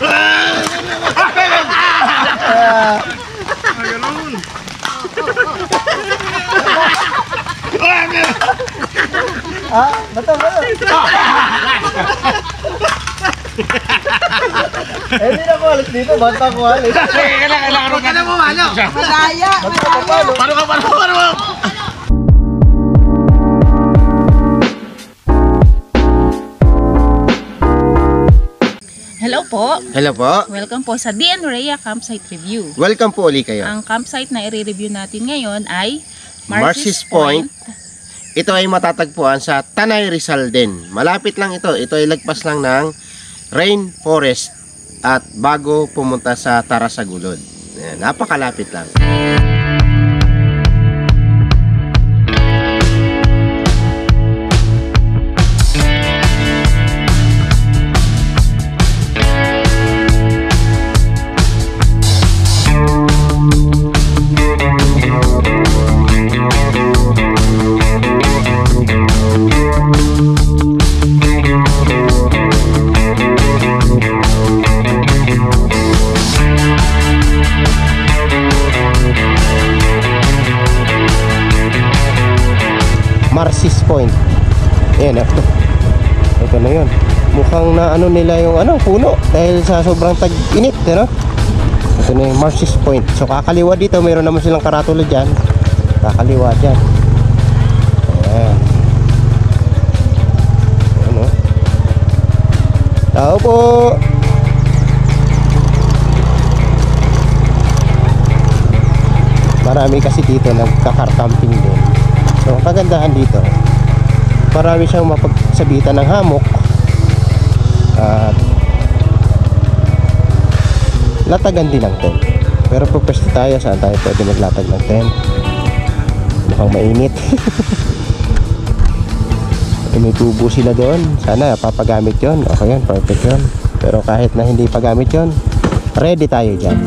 Ganun. Bato. Hindi na ko alis dito, basta ko alis. Kailangan ka na mo, ano? Madaya. Paano ka? Hello po. Hello po. Welcome po sa DN Rhea Campsite Review. Welcome po ulit kayo. Ang campsite na i-review natin ngayon ay Marcis Point. Ito ay matatagpuan sa Tanay Rizal din. Malapit lang ito. Ito ay lagpas lang ng rainforest at bago pumunta sa Tarasagulod. Napakalapit lang. Marcis Point. Ayan, ito na yun. Mukhang na ano nila yung puno dahil sa sobrang tag-init, ano? Ito na yung Marcis Point. So kakaliwa dito, mayroon naman silang karatula dyan. Kakaliwa dyan. Ayan. Ano? Tao po! Marami kasi dito nagkakar-camping din. So, ang kagandahan dito, marami siyang mapagsabitan ng hammock at latagan din ng tent. Pero pupwesto tayo, saan tayo pwede maglatag ng tent? Mukhang mainit. May tubo sila doon. Sana papagamit yon. Okay yan, perfect yun. Pero kahit na hindi pagamit yon, ready tayo dyan.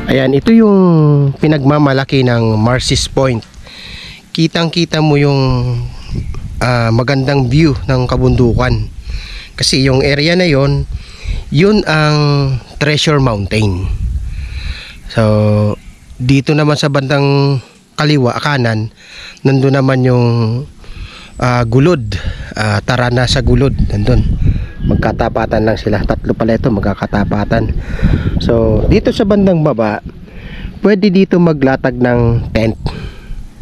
Ayan, ito yung pinagmamalaki ng Marcis Point. Kitang-kita mo yung magandang view ng kabundukan. Kasi yung area na yon, yun ang Treasure Mountain. So, dito naman sa bandang kaliwa, kanan, nandun naman yung Gulod. Tara na sa Gulod, nandun. Magkatapatan lang sila, tatlo pala ito magkakatapatan. So dito sa bandang baba, pwede dito maglatag ng tent.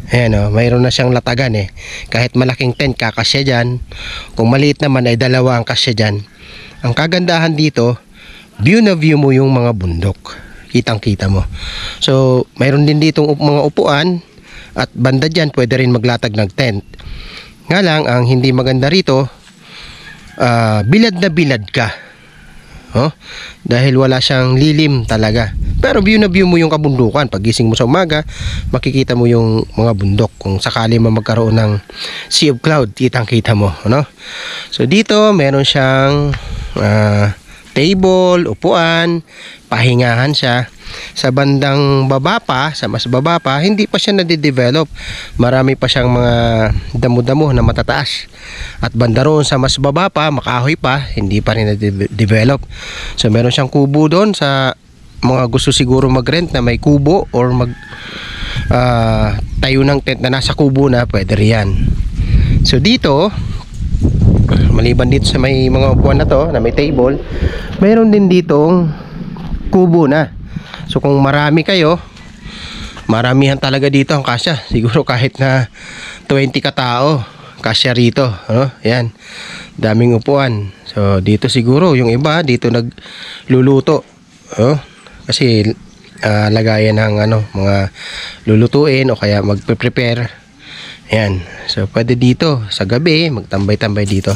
Ayan o, mayroon na siyang latagan eh. Kahit malaking tent kakasya dyan, kung maliit naman ay dalawa ang kasya dyan. Ang kagandahan dito, view na view mo yung mga bundok, kitang kita mo. So mayroon din ditong mga upuan, at banda dyan pwede rin maglatag ng tent. Nga lang, ang hindi maganda rito, bilad na bilad ka, dahil wala siyang lilim talaga. Pero view na view mo yung kabundukan. Pagising mo sa umaga, makikita mo yung mga bundok. Kung sakali man magkaroon ng sea of cloud, kitang-kita mo, ano? So dito, meron siyang table, upuan, pahingahan siya. Sa bandang baba pa, sa mas baba pa, hindi pa siya nade-develop. Marami pa siyang mga damo-damo na matataas. At banda roon sa mas baba pa, makahoy pa, hindi pa rin nade-develop. So meron siyang kubo doon sa mga gusto siguro mag-rent na may kubo or tayo ng tent na nasa kubo na, pwede riyan. So dito, maliban dito sa may mga upuan na to, na may table, meron din ditong kubo na. So kung marami kayo, maramihan talaga dito ang kasya. Siguro kahit na 20 katao, kasya rito, ano? Yan, daming upuan. So dito siguro yung iba dito nagluluto, kasi lagayan ng mga lulutuin o kaya magpe-prepare. Ayan, so pwede dito sa gabi magtambay-tambay dito.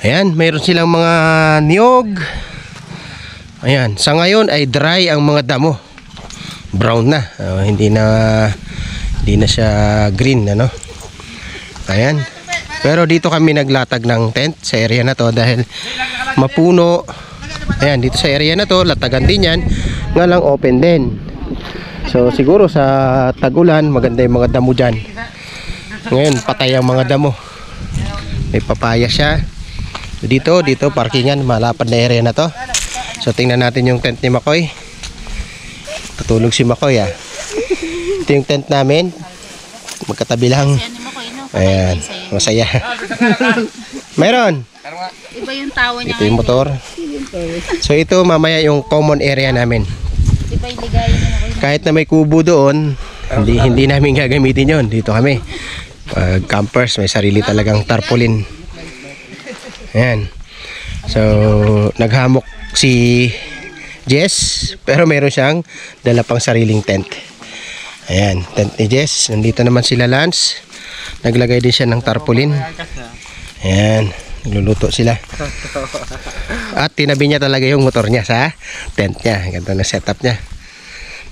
Ayan, mayroon silang mga niyog. Ayan, sa ngayon ay dry ang mga damo. Brown na, hindi na siya green, ano. Ayan. Pero dito kami naglatag ng tent sa area na to dahil mapuno. Ayan, dito sa area na to, latagan din yan. Nga lang open din. So siguro sa tag-ulan maganda yung mga damo dyan. Ngayon patay ang mga damo. May papaya siya. Dito parkingan, malapad na area na to. So tingnan natin yung tent ni Makoy. Tutulog si Makoy, ah. Ito yung tent namin. Magkatabi lang. Ayan, masaya. Mayroon. Iba yung tawa niya. Ito yung motor. So ito mamaya yung common area namin. Iba yung ligay niya. Kahit na may kubo doon, hindi namin gagamitin yon. Dito kami. Campers, may sarili talagang tarpaulin. Ayan. So naghamok si Jess, pero meron siyang dala pang sariling tent. Ayan, tent ni Jess. Nandito naman sila Lance. Naglagay din siya ng tarpaulin. Ayan, nagluluto sila. At tinabi niya talaga yung motor niya sa tent niya. Ganito na setup niya.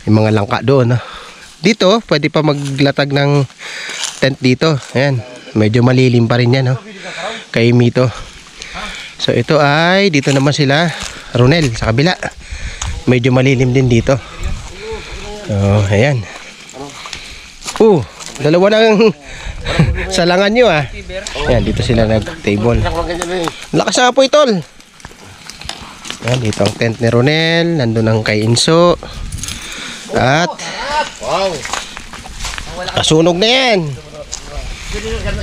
Yung mga langka doon, no? Dito, pwede pa maglatag ng tent dito. Ayan, medyo malilim pa rin yan, no? Kay Mito. So ito ay, dito naman sila Ronel sa kabila. Medyo malilim din dito. So, ayan. Dalawa ng salangan nyo, ah. Ayan, dito sila nag-table. Lakas na po itol. Ayan, dito ang tent ni Ronel. Nandun ang kay Inso. At kasunog na yan.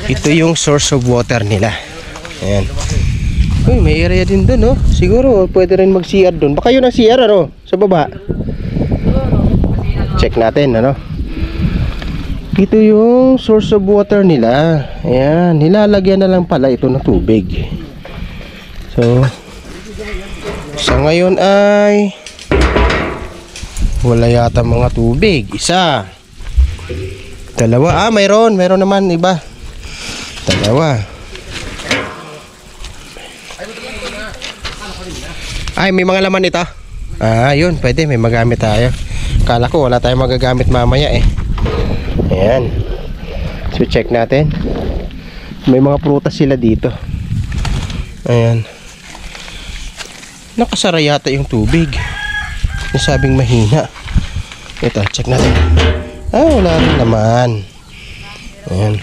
Ito yung source of water nila. Ayan. Uy, may area din doon, no? Siguro pwede rin mag-CR doon. Baka yun ang CR, ano? Sa baba. Check natin, ano? Ito yung source of water nila. Ayan, nilalagyan na lang pala ito ng tubig. So sa ngayon ay wala yata mga tubig. Isa, dalawa. Mayroon naman iba. Dalawa. Ay, may mga laman ito. Yun, pwede, may magamit tayo. Kala ko wala tayong magagamit mamaya, eh. Ayan. So check natin. May mga prutas sila dito. Ayan. Nakasara yata yung tubig. Nasabing mahina. Ito, check natin. Wala rin naman. Ayan.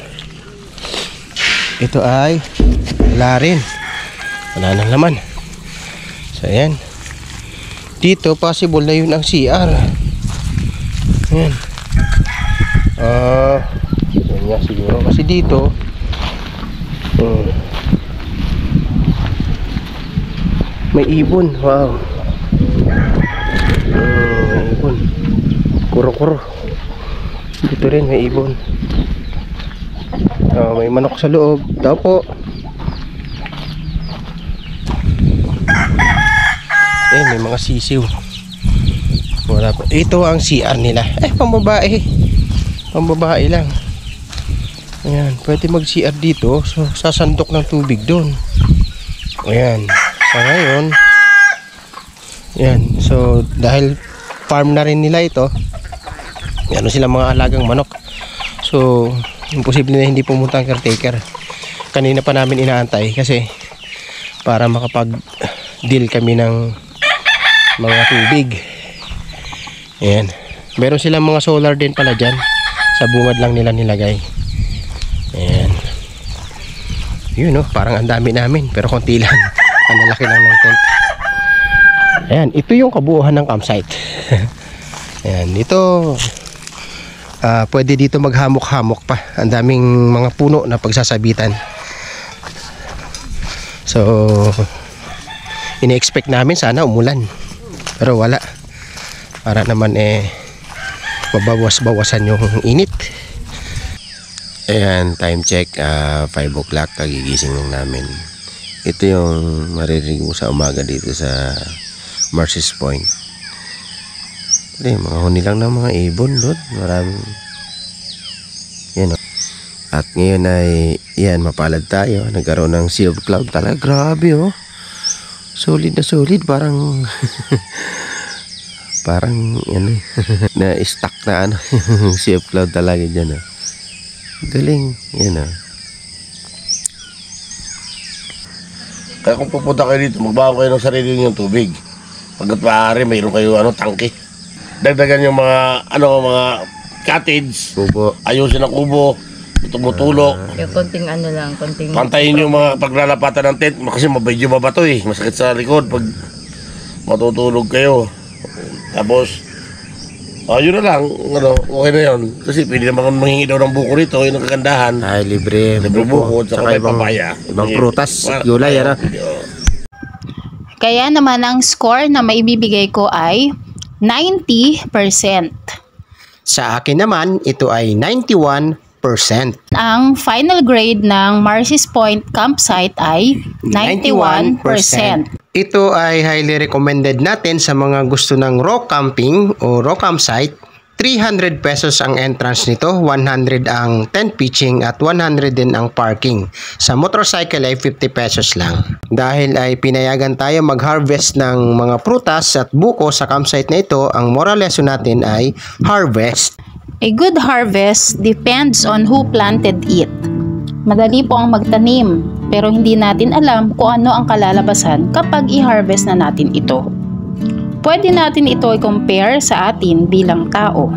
Ito ay wala rin. Wala nang laman. So ayan. Dito possible na yun ang CR. Ayan. Yan nga siguro. Kasi dito may ibon. Wow. May ibon. Kuro-kuro. Dito rin may ibon. May manok sa loob. Daw po. May mga sisiw. Wala pa. Ito ang CR nila. Pambabae. Pambabae lang. Ayan, pwede mag-CR dito. So, sasandok ng tubig doon. Ayan. Sa ngayon, ayan. So, dahil farm na rin nila ito. Meron silang mga alagang manok. So, imposible na hindi pumunta ang caretaker. Kanina pa namin inaantay kasi para makapag-deal kami ng mga tubig. Ayan. Meron silang mga solar din pala dyan. Sa bungad lang nila nilagay. Ayan. Yun no, parang ang dami namin pero konti lang. Ang laki lang ng tent. Ayan, ito yung kabuuan ng campsite. Ayan, ito pwede dito maghamok-hamok pa. Ang daming mga puno na pagsasabitan. So ini-expect namin sana umulan. Pero wala. Para naman mabawas-bawasan yung init. Ayan, time check 5 o'clock, kagigising lang namin. Ito yung maririnig mo sa umaga dito sa Marcy's Point. Mga huni lang ng mga ibon doon. Maraming yan, oh. At ngayon ay yan, mapalad tayo. Nagkaroon ng sea of cloud talaga. Grabe oh. Solid na solid. Parang parang yan na stuck na ano. Sea of cloud talaga dyan oh. Galing. Yan oh. Kaya kung pupunta kayo dito, magbago kayo ng sarili niyong tubig. Pagkat maaari, mayroon kayo tangke. Dagdagan yung mga mga cottage. Kubo. Ayusin ang kubo. Tumutulok. Yung konting konting... Pantayin yung mga paglalapatan ng tent. Kasi medyo mabato masakit sa likod pag matutulog kayo. Tapos yun na lang, okay na yun. Kasi pwede naman manghingi daw ng buko rito, yun ang kagandahan. Ay, libre buko, saka may papaya. Ibang prutas, gulay, ano? Kaya naman ang score na maibibigay ko ay 90%. Sa akin naman, ito ay 91%. Ang final grade ng Marcy's Point campsite ay 91%. Ito ay highly recommended natin sa mga gusto ng raw camping o raw campsite. 300 pesos ang entrance nito, 100 ang tent pitching at 100 din ang parking. Sa motorcycle ay 50 pesos lang. Dahil ay pinayagan tayo mag-harvest ng mga prutas at buko sa campsite na ito, ang moral lesson natin ay harvest. A good harvest depends on who planted it. Madali po ang magtanim, pero hindi natin alam kung ano ang kalalabasan kapag i-harvest na natin ito. Pwede natin ito i-compare sa atin bilang tao.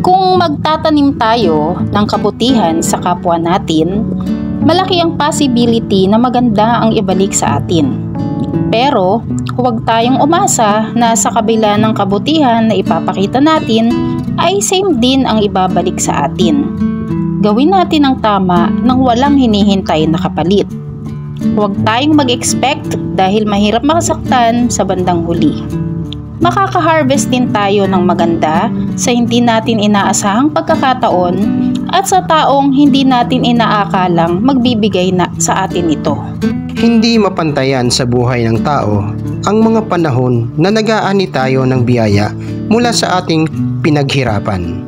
Kung magtatanim tayo ng kabutihan sa kapwa natin, malaki ang possibility na maganda ang ibalik sa atin. Pero huwag tayong umasa na sa kabila ng kabutihan na ipapakita natin ay same din ang ibabalik sa atin. Gawin natin ang tama nang walang hinihintay na kapalit. Huwag tayong mag-expect dahil mahirap makasaktan sa bandang huli. Makaka-harvest din tayo ng maganda sa hindi natin inaasahang pagkakataon at sa taong hindi natin inaakalang magbibigay na sa atin ito. Hindi mapantayan sa buhay ng tao ang mga panahon na nag-aani tayo ng biyaya mula sa ating pinaghirapan.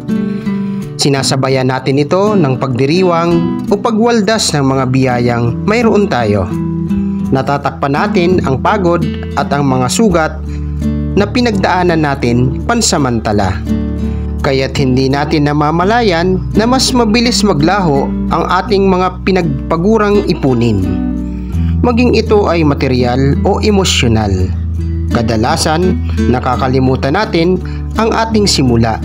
Sinasabayan natin ito ng pagdiriwang o pagwaldas ng mga biyayang mayroon tayo. Natatakpan natin ang pagod at ang mga sugat na pinagdaanan natin pansamantala. Kaya't hindi natin namamalayan na mas mabilis maglaho ang ating mga pinagpagurang ipunin. Maging ito ay material o emosyonal. Kadalasan, nakakalimutan natin ang ating simula.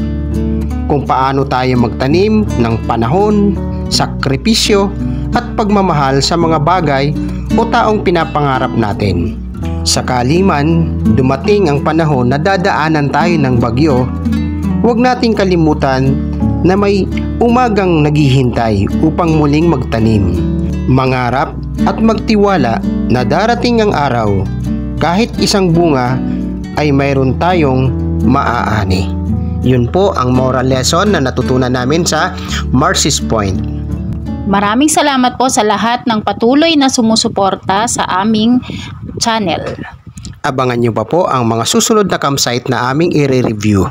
Kung paano tayo magtanim ng panahon, sakripisyo at pagmamahal sa mga bagay o taong pinapangarap natin. Sakali man dumating ang panahon na dadaanan tayo ng bagyo, huwag nating kalimutan na may umagang naghihintay upang muling magtanim. Mangarap at magtiwala na darating ang araw, kahit isang bunga ay mayroon tayong maaani. Yun po ang moral lesson na natutunan namin sa Marcy's Point. Maraming salamat po sa lahat ng patuloy na sumusuporta sa aming channel. Abangan nyo pa po ang mga susunod na campsite na aming i-review.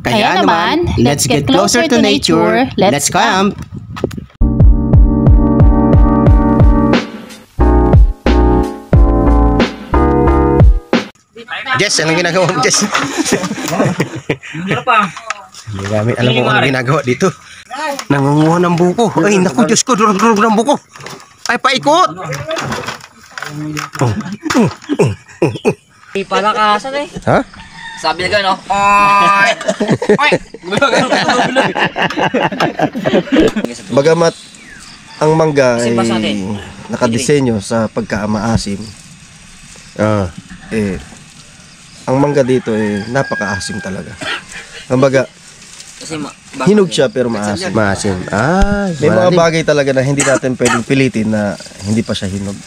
Kaya naman, let's get closer to nature. Let's camp! Jess, anong ginagawa mo, Jess? Ano pa? Hindi namin alam kung anong ginagawa dito. Nangunguha ng buko. Ay, naku, Diyos ko, durog-durog ng buko. Ay, paikot! Palakasan eh. Ha? Sabi na gano'n, oy! Oy! Bagamat ang mangga ay Simpas natin. nakadisenyo sa pagkaamaasim, Ah. ang mangga dito napakaasim talaga. Kumbaga, Kasi hinog siya pero maasim. Maasim. Ah, May mga bagay talaga na hindi natin pwedeng pilitin na hindi pa siya hinog.